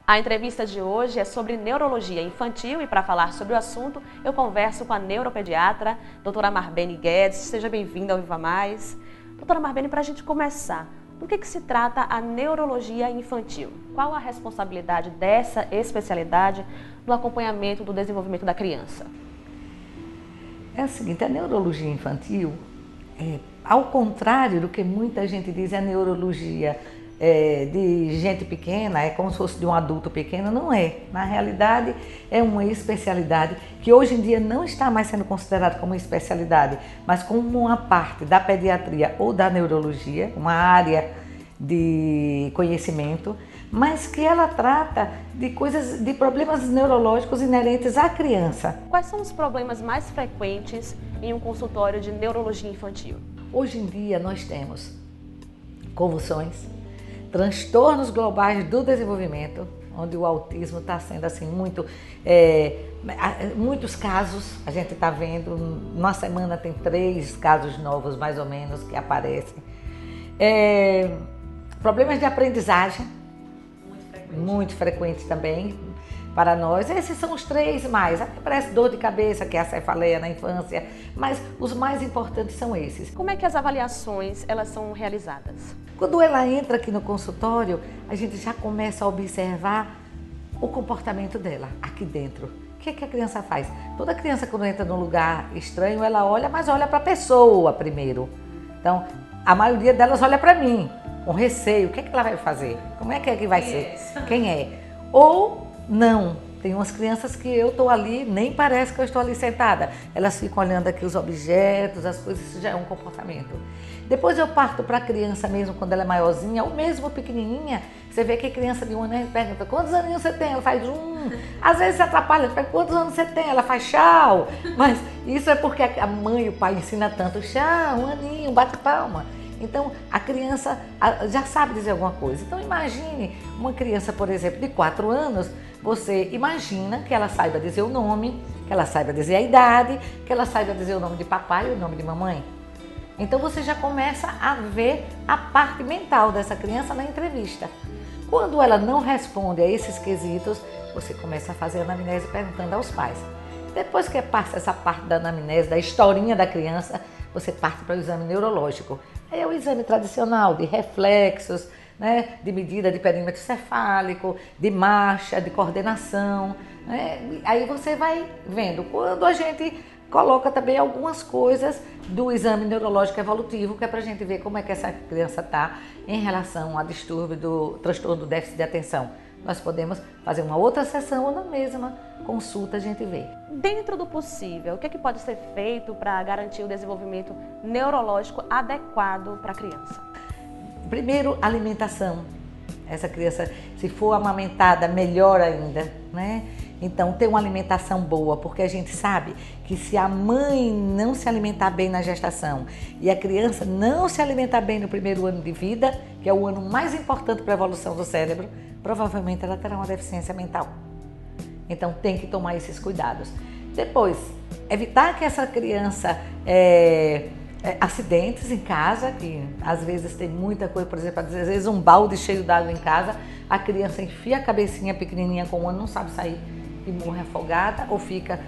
A entrevista de hoje é sobre neurologia infantil e para falar sobre o assunto eu converso com a neuropediatra, doutora Marbene Guedes. Seja bem-vinda ao Viva Mais. Doutora Marbene, para a gente começar, do que se trata a neurologia infantil? Qual a responsabilidade dessa especialidade no acompanhamento do desenvolvimento da criança? É o seguinte, a neurologia infantil, ao contrário do que muita gente diz, a neurologia de gente pequena, é como se fosse de um adulto pequeno, não é. Na realidade, é uma especialidade que hoje em dia não está mais sendo considerada como especialidade, mas como uma parte da pediatria ou da neurologia, uma área de conhecimento, mas que ela trata de coisas, de problemas neurológicos inerentes à criança. Quais são os problemas mais frequentes em um consultório de neurologia infantil? Hoje em dia nós temos convulsões, transtornos globais do desenvolvimento, onde o autismo está sendo assim muitos casos, a gente está vendo, numa semana tem 3 casos novos mais ou menos que aparecem. Problemas de aprendizagem, muito frequentes também para nós. Esses são os 3 mais. Aparece dor de cabeça, que é a cefaleia na infância, mas os mais importantes são esses. Como é que as avaliações elas são realizadas? Quando ela entra aqui no consultório, a gente já começa a observar o comportamento dela aqui dentro. O que é que a criança faz? Toda criança, quando entra num lugar estranho, ela olha, mas olha para a pessoa primeiro. Então, a maioria delas olha para mim, com receio. O que é que ela vai fazer? Como é que vai ser? Quem é? Ou não. Tem umas crianças que eu estou ali, nem parece que eu estou ali sentada. Elas ficam olhando aqui os objetos, as coisas, isso já é um comportamento. Depois eu parto para a criança mesmo, quando ela é maiorzinha, ou mesmo pequenininha, você vê que a criança de 1 ano, a gente pergunta, quantos aninhos você tem? Ela faz Às vezes se atrapalha, pergunta, quantos anos você tem? Ela faz tchau. Mas isso é porque a mãe e o pai ensinam tanto, tchau, 1 aninho, bate palma. Então, a criança já sabe dizer alguma coisa. Então, imagine uma criança, por exemplo, de 4 anos, você imagina que ela saiba dizer o nome, que ela saiba dizer a idade, que ela saiba dizer o nome de papai e o nome de mamãe. Então, você já começa a ver a parte mental dessa criança na entrevista. Quando ela não responde a esses quesitos, você começa a fazer a anamnese perguntando aos pais. Depois que passa essa parte da anamnese, da historinha da criança, você parte para o exame neurológico. Aí é o exame tradicional de reflexos, né, de medida de perímetro cefálico, de marcha, de coordenação. Né? Aí você vai vendo. Quando a gente coloca também algumas coisas do exame neurológico evolutivo, que é para a gente ver como é que essa criança está em relação a distúrbio do transtorno do déficit de atenção. Nós podemos fazer uma outra sessão ou na mesma consulta a gente vê. Dentro do possível, o que pode ser feito para garantir o desenvolvimento neurológico adequado para a criança? Primeiro, alimentação. Essa criança, se for amamentada, melhor ainda, né? Então, ter uma alimentação boa, porque a gente sabe que se a mãe não se alimentar bem na gestação e a criança não se alimentar bem no primeiro ano de vida, que é o ano mais importante para a evolução do cérebro, provavelmente ela terá uma deficiência mental. Então, tem que tomar esses cuidados. Depois, evitar que essa criança acidentes em casa, que às vezes tem muita coisa, por exemplo, às vezes um balde cheio d'água em casa, a criança enfia a cabecinha pequenininha com 1 ano, não sabe sair e morre afogada ou fica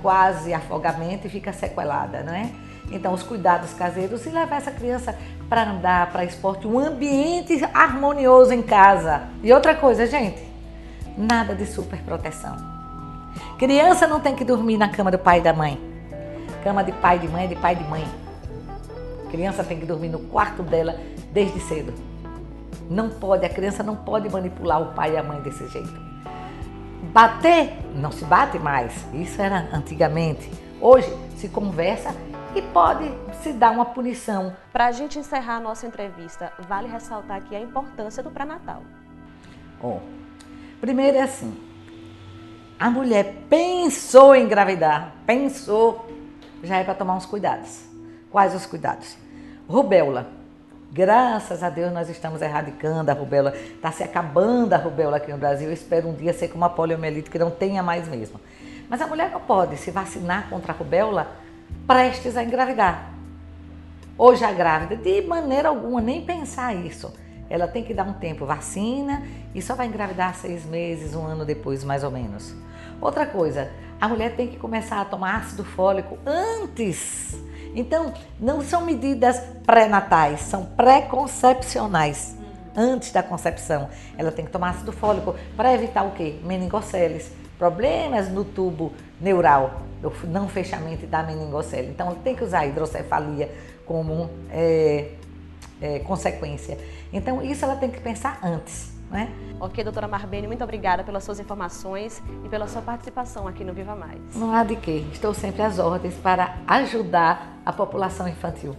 quase afogamento e fica sequelada, né? Então, os cuidados caseiros e levar essa criança para andar, para esporte, um ambiente harmonioso em casa. E outra coisa, gente, nada de superproteção. Criança não tem que dormir na cama do pai e da mãe. Cama de pai e de mãe é de pai e de mãe. Criança tem que dormir no quarto dela desde cedo. Não pode, a criança não pode manipular o pai e a mãe desse jeito. Bater, não se bate mais, isso era antigamente. Hoje se conversa e pode se dar uma punição. Para a gente encerrar a nossa entrevista, vale ressaltar aqui a importância do pré-natal. Primeiro é assim, a mulher pensou em engravidar, já é para tomar uns cuidados. Quais os cuidados? Rubéola. Graças a Deus nós estamos erradicando a rubéola, está se acabando a rubéola aqui no Brasil, eu espero um dia ser como a poliomielite, que não tenha mais mesmo. Mas a mulher não pode se vacinar contra a rubéola prestes a engravidar. Ou já grávida, de maneira alguma, nem pensar isso. Ela tem que dar um tempo, vacina, e só vai engravidar 6 meses, 1 ano depois, mais ou menos. Outra coisa, a mulher tem que começar a tomar ácido fólico antes. Então, não são medidas pré-natais, são pré-concepcionais. Antes da concepção, ela tem que tomar ácido fólico para evitar o quê? Meningoceles, problemas no tubo neural, do não fechamento da meningocele. Então, ela tem que usar a hidrocefalia como consequência. Então, isso ela tem que pensar antes, né? Ok, doutora Marbene, muito obrigada pelas suas informações e pela sua participação aqui no Viva Mais. Não há de quê, estou sempre às ordens para ajudar a população infantil.